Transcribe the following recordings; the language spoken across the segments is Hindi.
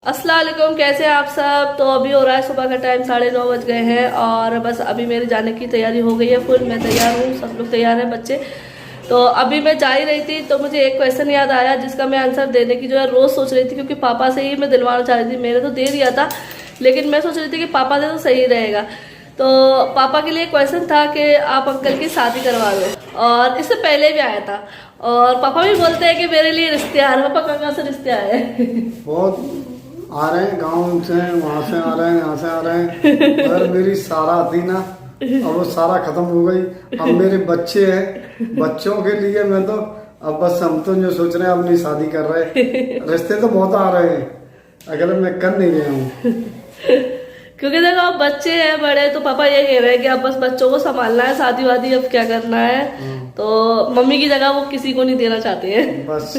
अस्सलाम वालेकुम, कैसे हैं आप सब। तो अभी हो रहा है सुबह का टाइम, 9:30 बज गए हैं और बस अभी मेरे जाने की तैयारी हो गई है फुल। मैं तैयार हूँ, सब लोग तैयार हैं, बच्चे। तो अभी मैं जा ही रही थी तो मुझे एक क्वेश्चन याद आया जिसका मैं आंसर देने की जो है रोज़ सोच रही थी, क्योंकि पापा से ही मैं दिलवाना चाह रही थी। मैंने तो दे दिया था लेकिन मैं सोच रही थी कि पापा दे तो सही रहेगा। तो पापा के लिए क्वेश्चन था कि आप अंकल की शादी करवा दो, और इससे पहले भी आया था। और पापा भी बोलते हैं कि मेरे लिए रिश्ते आ रहे हैं। पापा कहाँ से रिश्ते आए हैं? बहुत आ रहे हैं, गांव से, वहां से आ रहे हैं, यहाँ से आ रहे हैं। अगर मेरी सारा थी ना, अब वो सारा खत्म हो गई। अब मेरे बच्चे हैं, बच्चों के लिए मैं तो अब बस हम तो जो सोच रहे हैं अपनी शादी कर रहे। रिश्ते तो बहुत आ रहे हैं, अगर मैं कर नहीं रहा हूँ। क्योंकि देखो अब बच्चे हैं बड़े, तो पापा ये कह रहे हैं कि अब बस बच्चों को संभालना है, शादी वादी अब क्या करना है। तो मम्मी की जगह वो किसी को नहीं देना चाहते हैं बस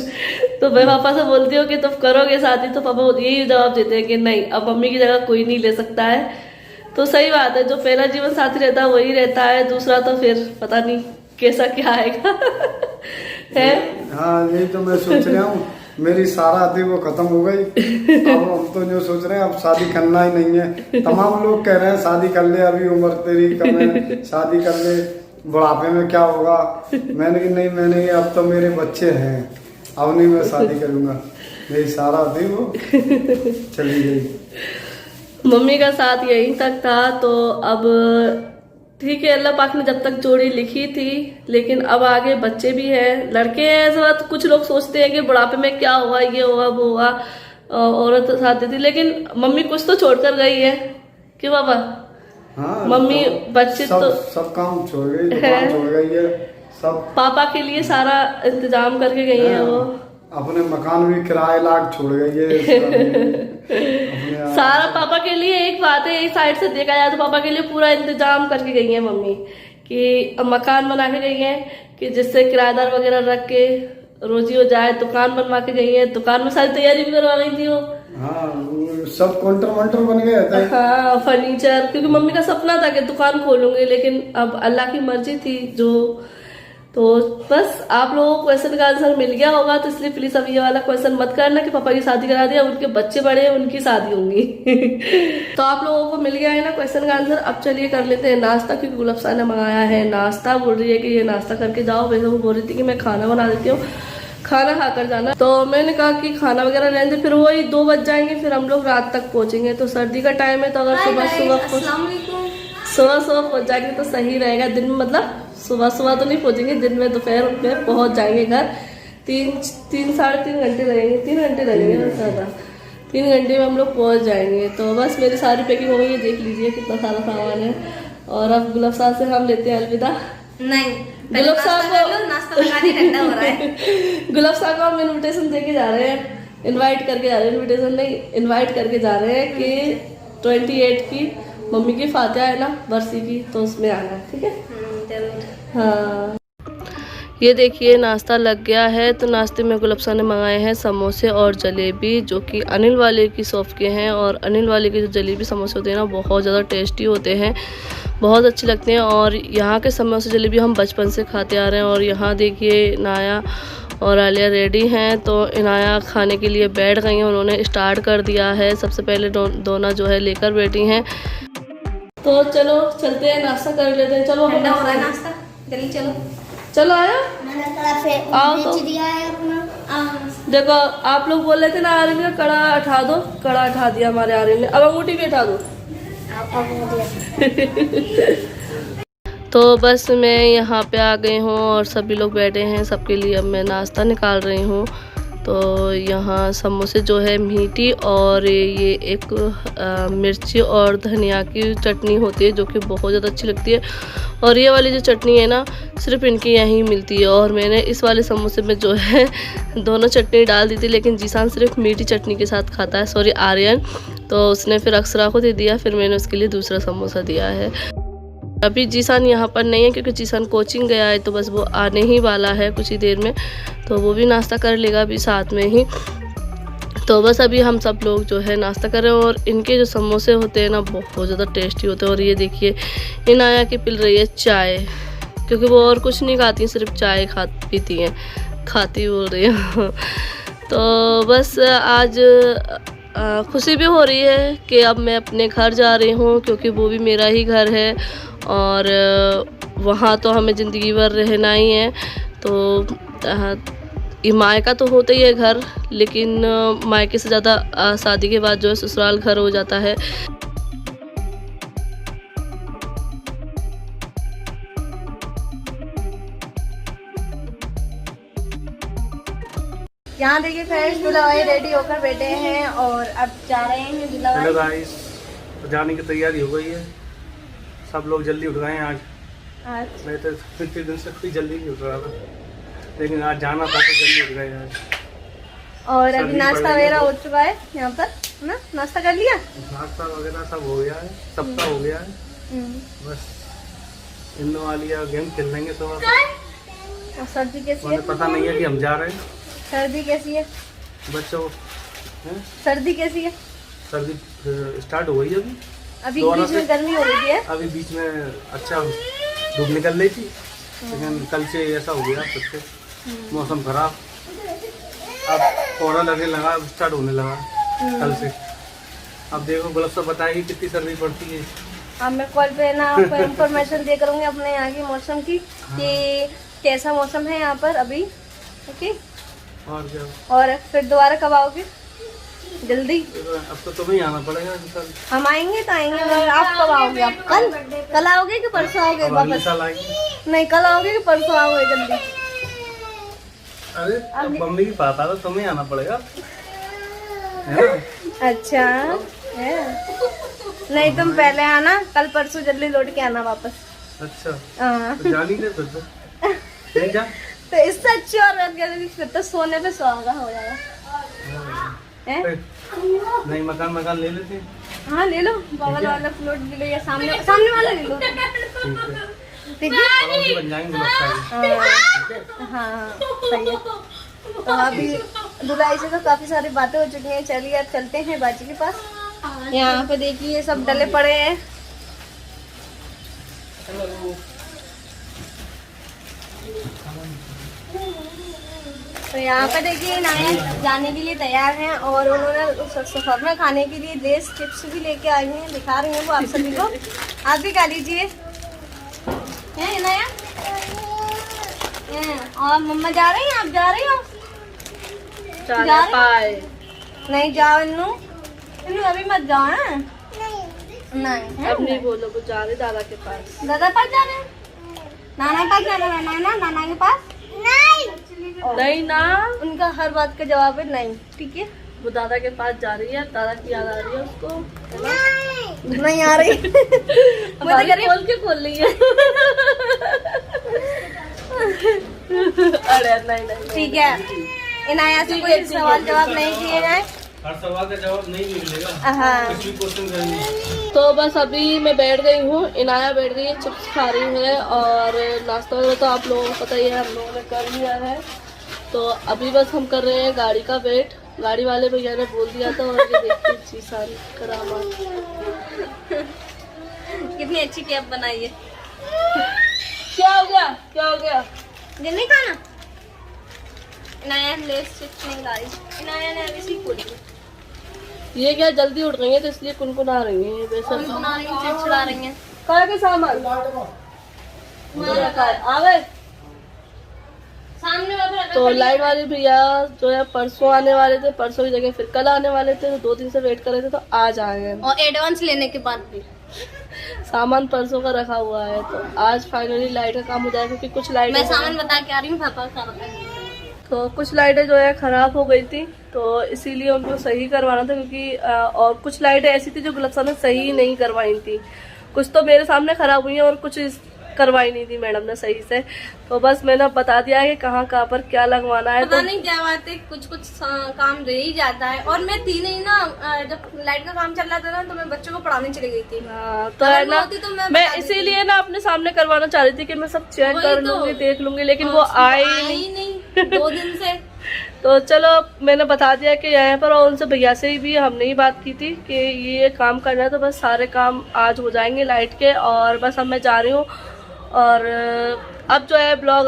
तो मैं पापा से बोलती हूँ कि तुम करोगे शादी, तो पापा यही जवाब देते हैं कि नहीं, अब मम्मी की जगह कोई नहीं ले सकता है। तो सही बात है, जो पहला जीवन साथी रहता है वही रहता है, दूसरा तो फिर पता नहीं कैसा क्या आएगा है। हाँ, यही तो मैं सोच रहा हूँ। मेरी सारा थी वो खत्म हो गई। अब हम तो जो सोच रहे हैं अब शादी करना ही नहीं है। तमाम लोग कह रहे हैं शादी कर ले, अभी उम्र तेरी कम है, शादी कर ले, बुढ़ापे में क्या होगा। मैंने कि नहीं, मैंने अब तो मेरे बच्चे हैं, अब नहीं मैं शादी करूंगा। मेरी सारा थी वो चली गई। मम्मी का साथ यहीं तक था। तो अब ठीक है, अल्लाह पाक ने जब तक जोड़ी लिखी थी, लेकिन अब आगे बच्चे भी हैं, लड़के हैं। ऐसा तो कुछ लोग सोचते हैं कि बुढ़ापे में क्या होगा, ये होगा वो होगा, औरत साथ थी। लेकिन मम्मी कुछ तो छोड़ कर गई है कि बाबा। हाँ, मम्मी तो बच्चे तो सब काम छोड़ गई, दुकान छोड़ गई है सब। पापा के लिए सारा इंतजाम करके गई है वो। अपने मकान भी किराए लाख छोड़ गई है सारा पापा के लिए। एक बात है, एक साइड से देखा जाए तो पापा के लिए पूरा इंतजाम करके गई है मम्मी, कि मकान बना के गई है कि जिससे किराएदार वगैरह रख के रोजी हो जाए। दुकान बनवा के गई है, दुकान में सारी तैयारी भी करवा गई थी वो। हाँ, सब काउंटर वाउंटर बन गए थे। हाँ, फर्नीचर, क्योंकि मम्मी का सपना था कि दुकान खोलूंगी, लेकिन अब अल्लाह की मर्जी थी जो। तो बस आप लोगों को क्वेश्चन का आंसर मिल गया होगा, तो इसलिए प्लीज अब ये वाला क्वेश्चन मत करना कि पापा की शादी करा दिया, उनके बच्चे बड़े हैं, उनकी शादी होंगी तो आप लोगों को मिल गया है ना क्वेश्चन का आंसर। अब चलिए कर लेते हैं नाश्ता, क्योंकि गुलफ्सा ने मंगाया है नाश्ता। बोल रही है कि ये नाश्ता करके जाओ। वैसे वो बोल रही थी कि मैं खाना बना देती हूँ, खाना खाकर जाना। तो मैंने कहा कि खाना वगैरह रहने दे, फिर वही 2 बज जाएंगे, फिर हम लोग रात तक पहुंचेंगे। तो सर्दी का टाइम है, तो अगर सुबह पहुंच जाएंगे तो सही रहेगा। दिन में मतलब सुबह तो नहीं पहुंचेंगे, दिन में दोपहर में पहुंच जाएंगे घर। 3-3.5 घंटे लगेंगे, 3 घंटे लगेंगे ना ज़्यादा। 3 घंटे में हम लोग पहुंच जाएंगे। तो बस मेरी सारी पैकिंग हो गई है, देख लीजिए कितना सारा सामान है। और अब गुलफ्सा से हम लेते हैं अलविदा। नहीं, गुलफ्सा को नाश्ता लगाने ठंडा हो रहा है। गुलफ्सा को हम इन्विटेशन देके जा रहे हैं, इनवाइट करके जा रहे हैं, इन्विटेशन नहीं इनवाइट करके जा रहे हैं कि 28 की मम्मी की फातिहा है ना, बरसी की, तो उसमें आना है। ठीक है, हाँ। ये देखिए नाश्ता लग गया है। तो नाश्ते में गुलफ्सा ने मंगाए हैं समोसे और जलेबी, जो कि अनिल वाले की शॉप के हैं। और अनिल वाले के जो जलेबी समोसे होते हैं ना, बहुत ज़्यादा टेस्टी होते हैं, बहुत अच्छे लगते हैं। और यहाँ के समोसे जलेबी हम बचपन से खाते आ रहे हैं। और यहाँ देखिए इनाया और आलिया रेडी हैं, तो इनाया खाने के लिए बैठ गई हैं, उन्होंने स्टार्ट कर दिया है। सबसे पहले दोना जो है लेकर बैठी हैं। तो चलो चलते हैं, नाश्ता कर लेते हैं। चलो ठंडा हो रहा है नाश्ता, जल्दी चलो। चलो आया, आओ तो। देखो आप लोग बोल रहे थे ना आर्यन का कड़ा उठा दो, कड़ा उठा दिया हमारे आर्यन ने। अब अंगूठी भी उठा दो तो बस मैं यहाँ पे आ गई हूँ और सभी लोग बैठे हैं, सबके लिए अब मैं नाश्ता निकाल रही हूँ। तो यहाँ समोसे जो है मीठी, और ये एक मिर्ची और धनिया की चटनी होती है, जो कि बहुत ज़्यादा अच्छी लगती है। और ये वाली जो चटनी है ना, सिर्फ इनकी यहीं मिलती है। और मैंने इस वाले समोसे में जो है दोनों चटनी डाल दी थी, लेकिन जीसान सिर्फ मीठी चटनी के साथ खाता है, सॉरी आर्यन। तो उसने फिर अक्षरा को दे दिया, फिर मैंने उसके लिए दूसरा समोसा दिया है। अभी जीसान यहाँ पर नहीं है, क्योंकि जीसान कोचिंग गया है, तो बस वो आने ही वाला है कुछ ही देर में, तो वो भी नाश्ता कर लेगा अभी साथ में ही। तो बस अभी हम सब लोग जो है नाश्ता कर रहे हैं। और इनके जो समोसे होते हैं ना, बहुत ज़्यादा टेस्टी होते हैं। और ये देखिए इनाया की पिल रही है चाय, क्योंकि वो और कुछ नहीं खाती, सिर्फ चाय पीती हैं, खाती बोल रही है तो बस आज खुशी भी हो रही है कि अब मैं अपने घर जा रही हूँ, क्योंकि वो भी मेरा ही घर है और वहाँ तो हमें ज़िंदगी भर रहना ही है। तो मायका तो होता ही है घर, लेकिन मायके से ज़्यादा शादी के बाद जो है ससुराल घर हो जाता है। यहाँ देखिए फ्रेंड्स, दूल्हा भाई रेडी होकर बैठे हैं और अब जा रहे हैं दूल्हा हेलो भाई। गाइस, तो जाने की तैयारी हो गई है। सब लोग जल्दी उठ गए हैं आज। मैं तो पिछले दिन से कोई जल्दी नहीं उठ रहा था, लेकिन आज जाना था तो जल्दी उठ गए आज। और अभी सर्दी नाश्ता पड़ रही है वगैरह तो। हो चुका है यहाँ पर, है ना? नाश्ता कर लिया? नाश्ता वगैरह सब हो गया है, सबका हो गया है। बस इन वाली गेम खेल लेंगे सुबह। और सर्दी कैसी है? उन्हें पता नहीं है कि हम जा रहे हैं। सर्दी कैसी है? बच्चों हैं? सर्दी कैसी है? सर्दी स्टार्ट हो गई है अभी। अभी दोबारा बीच में से- गर्मी हो रही है। अभी बीच में अच्छा धूप निकल रही थी, लेकिन कल से ऐसा हो गया फिर से मौसम खराब। अब कोहरा लगने लगा, अब स्टार्ट होने लगा कल से। अब देखो गुलाब साहब बताएगी कितनी सर्दी पड़ती है। अब मैं कॉल पे ना आपको इन्फॉर्मेशन दे करूँगी अपने यहाँ की मौसम की, कि कैसा मौसम है यहाँ पर अभी। ओके, और क्या, और फिर दोबारा कब आओगे? जल्दी अब तो तुम्हें आना पड़ेगा कल। हम आएंगे तो आएंगे, मगर आप कब आओगे? आप कल आओगे कि परसों आओगे अब अगले वापस? साल आएगी। नहीं, कल आओगे कि परसों आओगे? जल्दी। अरे अब मम्मी की बात आ, तो तुम्हें आना पड़ेगा, है ना? अच्छा है। नहीं, तुम पहले आना, कल परसों जल्दी लौट के आना वापस। अच्छा, हाँ। तो जानी दे फिर तो। नहीं जा। तो इससे अच्छी और बात क्या है, फिर तो सोने पे सुहागा हो जाएगा। हैं? नहीं, मकान ले लेते हैं। हाँ, ले लो, बगल वाला फ्लोट ले लो या सामने सामने वाला ले लो। ठीक है, ठीक है। पड़ोसी बन जाएंगे गुलाब साहब। हाँ, सही है। तो अभी दुलाई से तो काफी सारी बातें हो चुकी हैं। चलिए अब चलते हैं बाजी के पास। यहाँ पे देखिए सब डले पड़े हैं। तो यहाँ पे देखिए नाया जाने के लिए तैयार हैं और उन्होंने सफर में खाने के लिए लेस चिप्स भी लेके आई हैं, दिखा रही हैं वो आप सभी को। आप भी खा लीजिए। हैं नाया? और मम्मा जा रही हैं? आप जा रही हो? जा रही? नहीं जाओ इन्नू, इन्नू अभी मत जाओ। हैं? नहीं, अब नहीं बोलो, वो जा रहे दादा के पास। दादा पास जा रहे हैं? नाना के पास जाना है? नाना के पास नहीं ना, उनका हर बात का जवाब है नहीं। ठीक है, वो दादा के पास जा रही है, दादा की याद आ रही है उसको, है ना? नहीं आ रही। अब मैं तो कह रही खोल के खोल रही है। अरे नहीं नहीं, ठीक है, इनाया से कोई सवाल जवाब नहीं किए जाए। हर सवाल का जवाब नहीं मिलेगा, हाँ, कुछ भी क्वेश्चन करेंगे। तो बस अभी मैं बैठ गई हूँ, इनाया बैठ गई है, चिप्स खा रही है और नाश्ता वगैरह तो आप लोगों को पता ही है, हम लोगों ने कर लिया है। तो अभी बस हम कर रहे हैं गाड़ी का वेट। गाड़ी वाले भैया ने बोल दिया था और ये देखिए जीसान करामात कितनी अच्छी कैप बनाई है। क्या हो गया, क्या हो गया? ये नहीं खाना? इनाया लेस चिप्स नहीं लाई, इनाया ने अभी सी खोली है। ये क्या जल्दी उठ रही है तो इसलिए कुनकुना रही है वैसे। बना रही हैं, चिड़चिड़ा रही हैं। कहाँ के सामान आ गए? सामने वाला रखा तो है। लाइट वाले भैया जो है परसों आने वाले थे, परसों की जगह फिर कल आने वाले थे, तो 2 दिन से वेट कर रहे थे, तो आज आए हैं। और एडवांस लेने के बाद भी सामान परसों का रखा हुआ है, तो आज फाइनली लाइट का काम हो जाएगा, क्योंकि कुछ लाइट मैं सामान बता के आ रही हूँ, पापा का बता। तो कुछ लाइटें जो है खराब हो गई थी, तो इसीलिए उनको सही करवाना था, क्योंकि और कुछ लाइटें ऐसी थी जो गुलफ्सा ने सही नहीं करवाई थी। कुछ तो मेरे सामने खराब हुई हैं और कुछ करवाई नहीं थी मैडम ने सही से। तो बस मैंने बता दिया है कि कहाँ कहाँ पर क्या लगवाना है। पता तो नहीं क्या बात है, कुछ कुछ काम रह ही जाता है। और मैं थी नहीं ना, जब लाइट का काम चल रहा था ना, तो मैं बच्चों को पढ़ाने चली गई थी। हाँ, तो है ना, होती तो मैं मैं बता देती। इसीलिए ना अपने सामने करवाना चाह रही थी कि मैं सब चेक कर वही तो। लूंगी, देख लूंगी, लेकिन वो आए ही आई नहीं। ही नहीं 2 दिन से। तो चलो मैंने बता दिया कि यहाँ पर, और उनसे भैया से भी हमने ही बात की थी कि ये काम करना है, तो बस सारे काम आज हो जाएंगे लाइट के। और बस अब मैं जा रही हूँ, और अब जो है ब्लॉग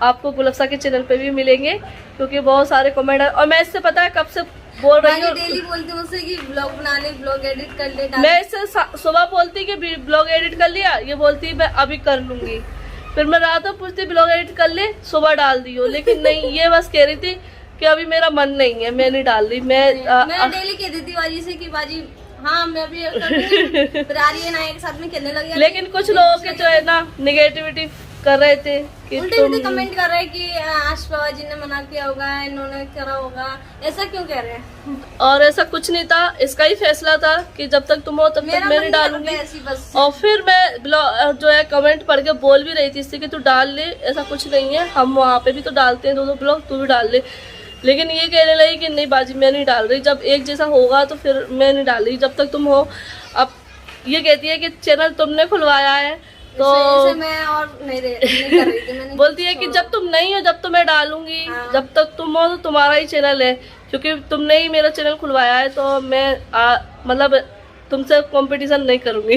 आपको गुलफ्सा के चैनल पे भी मिलेंगे, क्योंकि बहुत सारे कमेंट है। और मैं इससे पता है कब से बोल रही हूँ। डेली बोलती हूँ मुझसे कि ब्लॉग बना ले, ब्लॉग एडिट कर ले। मैं इससे सुबह बोलती कि ब्लॉग एडिट कर लिया, ये बोलती मैं अभी कर लूंगी। फिर मैं रात में पूछती ब्लॉग एडिट कर ले, सुबह डाल दियो, लेकिन नहीं, ये बस कह रही थी कि अभी मेरा मन नहीं है, मैं नहीं डाल रही। मैं डेली कह देती बाजी से कि बाजी हाँ मैं अभी फिर आ रही है ना, एक साथ में खेलने लगे। लेकिन कुछ लोगों के जो है ना निगेटिविटी कर रहे थे कि उल्टे कमेंट कर रहे हैं कि आज बाबा जी ने मना किया होगा, इन्होंने करा होगा, ऐसा क्यों कह रहे हैं? और ऐसा कुछ नहीं था, इसका ही फैसला था कि जब तक तुम हो तब तक मैं नहीं डालूंगी। और फिर मैं जो है कमेंट पढ़ के बोल भी रही थी इससे कि तू डाल ले, ऐसा कुछ नहीं है, हम वहाँ पे भी तो डालते हैं 2-2 ब्लॉग, तू भी डाल ले। लेकिन ये कहने लगी कि नहीं बाजी मैं नहीं डाल रही, जब एक जैसा होगा तो फिर मैं नहीं डाल रही जब तक तुम हो। अब ये कहती है कि चैनल तुमने खुलवाया है तो मैं और नहीं कर रही थी। मैंने बोलती है कि जब तुम नहीं हो जब तो मैं डालूंगी, जब तक तुम हो तो तुम्हारा ही चैनल है, क्योंकि तुमने ही मेरा चैनल खुलवाया है तो मैं मतलब तुमसे कंपटीशन नहीं करूंगी।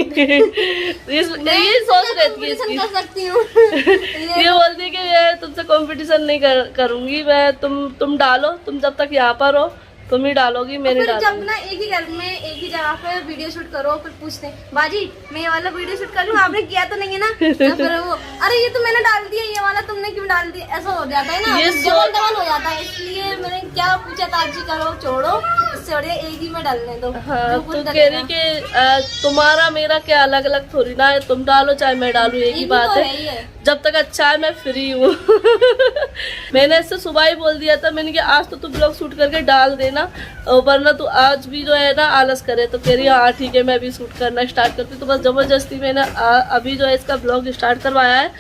ये सोच रहती है इसकी। कर सकती हूँ। ये बोलती है कि मैं तुमसे कंपटीशन नहीं करूंगी, मैं तुम डालो, तुम जब तक यहाँ पर हो तुम ही डालोगी, मैं नहीं जब डालूंगी। ना एक ही घर में एक ही जगह पे वीडियो शूट करो, फिर पूछते हैं बाजी मैं ये वाला वीडियो शूट कर लूँ, आपने किया तो नहीं है ना? तो फिर वो अरे ये तो मैंने डाल दिया, ये वाला तुमने क्यों डाल दिया, ऐसा हो जाता है ना, डबल हो जाता है। इसलिए मैंने क्या पूछा था, जी करो छोड़ो, इससे बढ़िया एक ही में डालने दो। हाँ, तू कह रही कि तुम्हारा मेरा क्या अलग अलग थोड़ी ना है, तुम डालो चाहे मैं डालू, एक ही बात है, जब तक अच्छा है मैं फ्री हूँ। मैंने इससे सुबह ही बोल दिया था, मैंने कहा आज तो तू ब्लॉग शूट करके डाल देना, वरना तू आज भी जो है ना आलस करे। तो कह रही हाँ ठीक है मैं अभी शूट करना स्टार्ट करती। तो बस जबरदस्ती मैंने अभी जो है इसका ब्लॉग स्टार्ट करवाया है।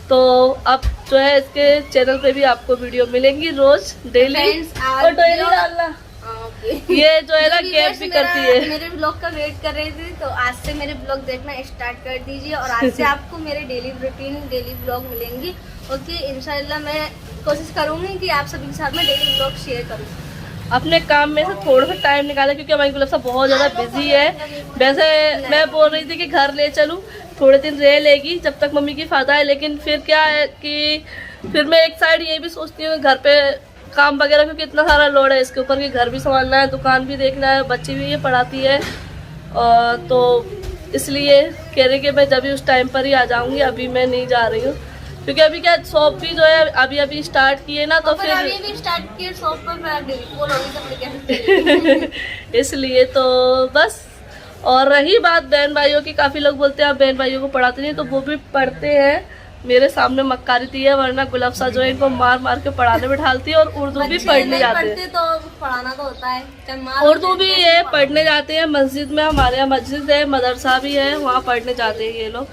तो अब जो है इसके चैनल पे भी आपको वीडियो मिलेंगी रोज डेली, और डेली डालना। ये जो है ना गैप भी करती है। मेरे ब्लॉग का वेट कर रहे थे तो आज से मेरे ब्लॉग देखना स्टार्ट कर दीजिए, और आज से आपको मेरे डेली रूटीन डेली ब्लॉग मिलेंगी। ओके, इंशाल्लाह मैं कोशिश करूंगी कि आप सभी के साथ में डेली ब्लॉग शेयर करूँ। अपने काम में से थोड़ा सा टाइम निकाला, क्योंकि हमारी गुलाब बहुत ज़्यादा बिजी है। वैसे मैं बोल रही थी कि घर ले चलूँ, थोड़े दिन रह लेगी जब तक मम्मी की फायदा है, लेकिन फिर क्या है कि फिर मैं एक साइड ये भी सोचती हूँ घर पे काम वगैरह, क्योंकि इतना सारा लोड है इसके ऊपर कि घर भी संभालना है, दुकान भी देखना है, बच्ची भी ये पढ़ाती है, तो इसलिए कह रही कि मैं जब भी उस टाइम पर ही आ जाऊँगी, अभी मैं नहीं जा रही हूँ। क्योंकि अभी क्या शॉप भी जो है अभी स्टार्ट किए ना, तो फिर अभी भी स्टार्ट किए शॉप पर इसलिए तो बस। और रही बात बहन भाइयों की, काफ़ी लोग बोलते हैं आप बहन भाइयों को पढ़ाते नहीं, तो वो भी पढ़ते हैं। मेरे सामने मक्कारी थी है, वरना गुलाब सा जो है इनको मार मार के पढ़ाने बैठाती है, और उर्दू भी पढ़ने जाते हैं। तो पढ़ाना तो होता है, उर्दू भी ये पढ़ने जाते हैं मस्जिद में, हमारे यहाँ मस्जिद है, मदरसा भी है, वहाँ पढ़ने जाते हैं ये लोग।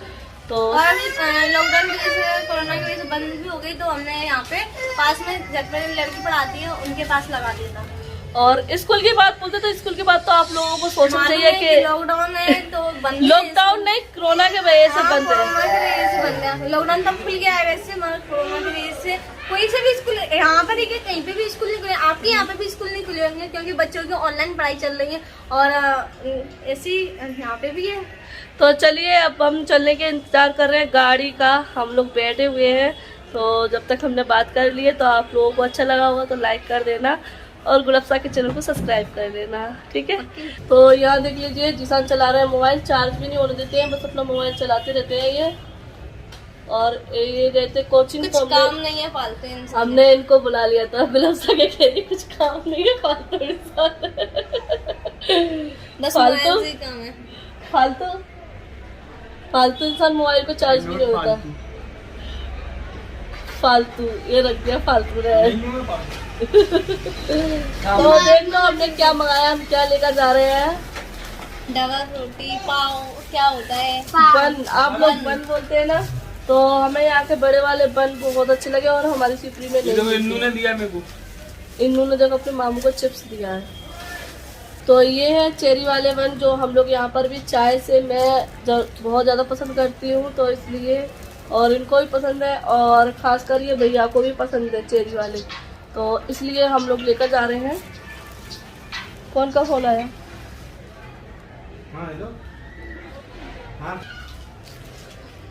तो लॉकडाउन की वजह से, कोरोना की वजह से बंद भी हो गई, तो हमने यहाँ पे पास में जब मेरी लड़की पढ़ाती है उनके पास लगा दिया था। और स्कूल की बात बोलते तो स्कूल की बात तो आप लोगों को सोचना चाहिए कि लॉकडाउन है तो बंद, लॉकडाउन नहीं कोरोना के वजह से बंद है। लॉकडाउन तब खुल गया है वैसे, मगर कोरोना की वजह से कोई से भी स्कूल यहाँ पर देखिए कहीं पे भी स्कूल नहीं खुले, आपके यहाँ पे भी स्कूल नहीं खुले होंगे, क्योंकि बच्चों की ऑनलाइन पढ़ाई चल रही है, और ऐसी यहाँ पे भी है। तो चलिए अब हम चलने के इंतजार कर रहे हैं गाड़ी का, हम लोग बैठे हुए हैं। तो जब तक हमने बात कर ली है, तो आप लोगों को अच्छा लगा होगा तो लाइक कर देना, और गुलाबसा के चैनल को सब्सक्राइब कर देना, ठीक है। तो यहाँ देख लीजिए जिसान चला रहे हैं मोबाइल, चार्ज भी नहीं होने देते हैं, बस अपना मोबाइल चलाते रहते हैं ये। और ये रहते कोचिंग, कुछ काम नहीं है फालतू इंसान। हमने इनको बुला लिया था, गुलाबसा के कह रही कुछ काम नहीं है फालतू इंसान, बस मोबाइल से काम है, फालतू इंसान, मोबाइल को चार्ज भी नहीं होता, फालतू ये रख दिया, फालतू रहे। तो देख लो हमने क्या मंगाया, हम क्या लेकर जा रहे हैं। डबल रोटी पाव क्या होता है, बन, आप लोग बन बोलते हैं ना, तो हमें यहाँ के बड़े वाले बन बहुत अच्छे लगे, और हमारी सिपरी में इन्नू ने दिया मेरे को, इन्नू ने जब अपने मामू को चिप्स दिया है। तो ये है चेरी वाले बन, जो हम लोग यहाँ पर भी चाय से मैं बहुत ज़्यादा पसंद करती हूँ, तो इसलिए, और इनको भी पसंद है, और खासकर ये भैया को भी पसंद है चेरी वाले, तो इसलिए हम लोग लेकर जा रहे हैं। कौन का फोन आया?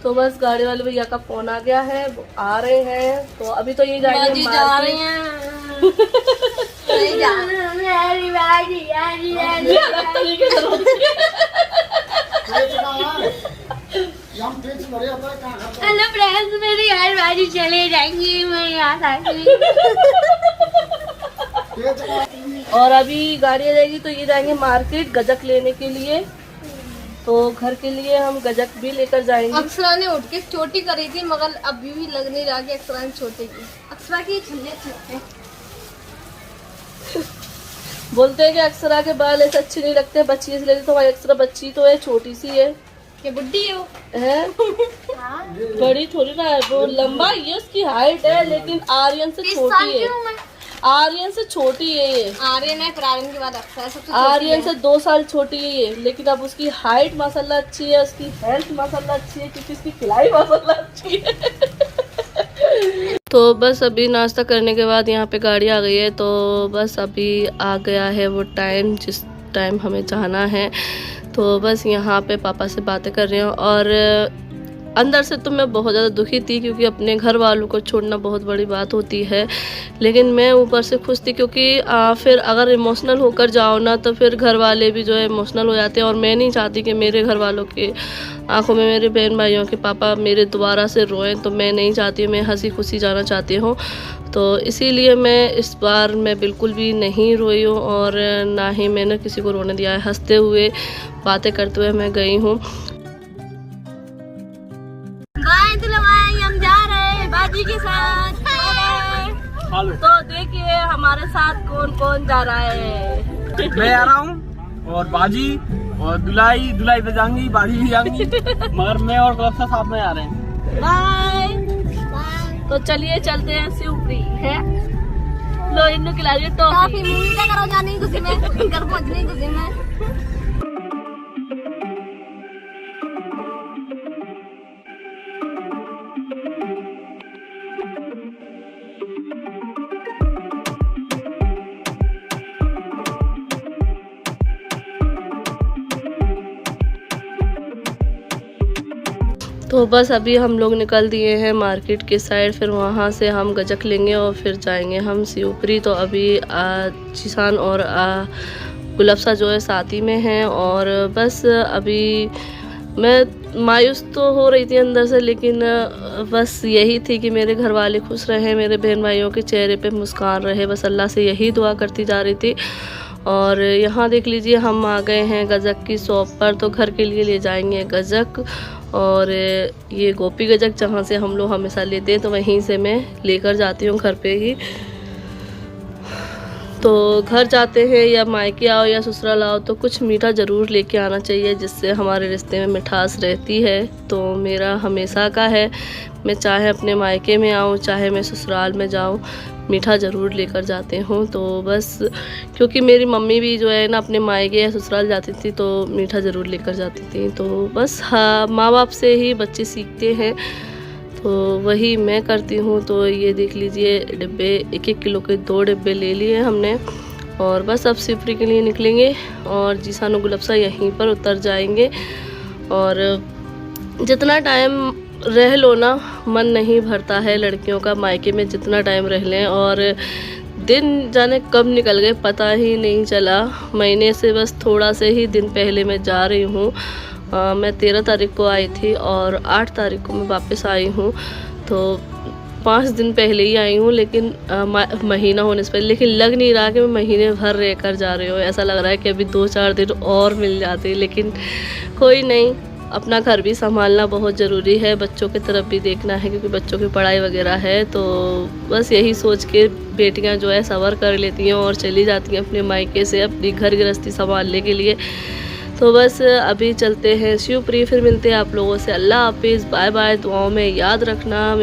तो बस गाड़ी वाले भैया का फोन आ गया है, वो आ रहे हैं, तो अभी तो ये जाएंगे जा रहे हैं। नहीं जा हेलो फ्रेंड्स, मेरी हर बारी चले जाएंगी, मैं यहाँ और अभी गाड़ी आ जाएगी तो ये जाएंगे मार्केट गजक लेने के लिए। तो घर के लिए हम गजक भी लेकर जाएंगे। अक्षरा ने उठ के चोटी करी थी मगर अभी भी लग नहीं रहा कि अक्षरा ने चोटी की। अक्षरा की छल्ले छलते बोलते हैं कि अक्षरा के बाल ऐसे अच्छे नहीं लगते, बच्ची ऐसी लगती। तो भाई अक्षरा बच्ची तो है, छोटी सी है, ये बुड्ढी हो है? बड़ी थोड़ी ना है वो, लंबा ये उसकी हाइट है लेकिन आर्यन से छोटी है। आर्यन से छोटी है ये। आर्यन है, फिर आर्यन के बाद अक्षरा सबसे आर्यन से 2 साल छोटी है ये, लेकिन अब उसकी हाइट माशाल्लाह अच्छी है, उसकी हेल्थ माशाल्लाह अच्छी है क्योंकि उसकी खिलाई माशाल्लाह अच्छी है। तो बस अभी नाश्ता करने के बाद यहाँ पे गाड़ी आ गई है। तो बस अभी आ गया है वो टाइम जिस टाइम हमें जाना है। तो बस यहाँ पे पापा से बातें कर रही हूँ और अंदर से तो मैं बहुत ज़्यादा दुखी थी क्योंकि अपने घर वालों को छोड़ना बहुत बड़ी बात होती है, लेकिन मैं ऊपर से खुश थी क्योंकि फिर अगर इमोशनल होकर जाओ ना तो फिर घर वाले भी जो है इमोशनल हो जाते हैं। और मैं नहीं चाहती कि मेरे घर वालों के आंखों में मेरे बहन भाइयों के पापा मेरे दोबारा से रोएं, तो मैं नहीं चाहती, मैं हंसी खुशी जाना चाहती हूँ। तो इसीलिए मैं इस बार मैं बिल्कुल भी नहीं रोई हूँ और ना ही मैंने किसी को रोने दिया है। हंसते हुए बातें करते हुए मैं गई हूँ। हम जा रहे हैं बाजी के साथ। तो देखिए हमारे साथ कौन कौन जा रहा है। मैं आ रहा हूँ और बाजी और दुलाई पे जाऊंगी, बाजी भी जाऊंगी, मगर मैं और गुलाबसा साथ में आ रहे हैं। बाय। तो चलिए चलते हैं शिवपुरी है। लो इन्नू खिला दिए टॉफी। करो जाने की खुशी में, घर पहुंचने की खुशी में। तो बस अभी हम लोग निकल दिए हैं मार्केट के साइड, फिर वहाँ से हम गजक लेंगे और फिर जाएंगे हम शिवपुरी। तो अभी जीसान और गुलाबसा जो है साथ ही में हैं और बस अभी मैं मायूस तो हो रही थी अंदर से, लेकिन बस यही थी कि मेरे घर वाले खुश रहे, मेरे बहन भाइयों के चेहरे पे मुस्कान रहे, बस अल्लाह से यही दुआ करती जा रही थी। और यहाँ देख लीजिए हम आ गए हैं गजक की शॉप पर। तो घर के लिए ले जाएंगे गजक और ये गोपी गजक जहाँ से हम लोग हमेशा लेते हैं तो वहीं से मैं लेकर जाती हूँ घर पे ही। तो घर जाते हैं या मायके आओ या ससुराल आओ तो कुछ मीठा ज़रूर लेके आना चाहिए जिससे हमारे रिश्ते में मिठास रहती है। तो मेरा हमेशा का है, मैं चाहे अपने मायके में आऊँ चाहे मैं ससुराल में जाऊँ, मीठा ज़रूर लेकर जाते हूँ। तो बस क्योंकि मेरी मम्मी भी जो है ना अपने मायके या ससुराल जाती थी तो मीठा ज़रूर लेकर जाती थी। तो बस हाँ, माँ बाप से ही बच्चे सीखते हैं, तो वही मैं करती हूँ। तो ये देख लीजिए डिब्बे, 1-1 किलो के 2 डिब्बे ले लिए हमने और बस अब शिवपुरी के लिए निकलेंगे और जीसान और गुलाबसा यहीं पर उतर जाएंगे। और जितना टाइम रह लो ना मन नहीं भरता है लड़कियों का, मायके में जितना टाइम रह लें और दिन जाने कब निकल गए पता ही नहीं चला। महीने से बस थोड़ा से ही दिन पहले मैं जा रही हूँ। मैं 13 तारीख को आई थी और 8 तारीख को मैं वापस आई हूँ, तो 5 दिन पहले ही आई हूँ, लेकिन महीना होने से पहले। लेकिन लग नहीं रहा कि मैं महीने भर रह कर जा रही हूँ, ऐसा लग रहा है कि अभी 2-4 दिन और मिल जाते। लेकिन कोई नहीं, अपना घर भी संभालना बहुत ज़रूरी है, बच्चों की तरफ भी देखना है क्योंकि बच्चों की पढ़ाई वगैरह है। तो बस यही सोच के बेटियां जो है सब्र कर लेती हैं और चली जाती हैं अपने मायके से अपनी घर गृहस्थी संभालने के लिए। तो बस अभी चलते हैं शिवपुरी, फिर मिलते हैं आप लोगों से। अल्लाह हाफिज़, बाय बाय। दुआओं में याद रखना।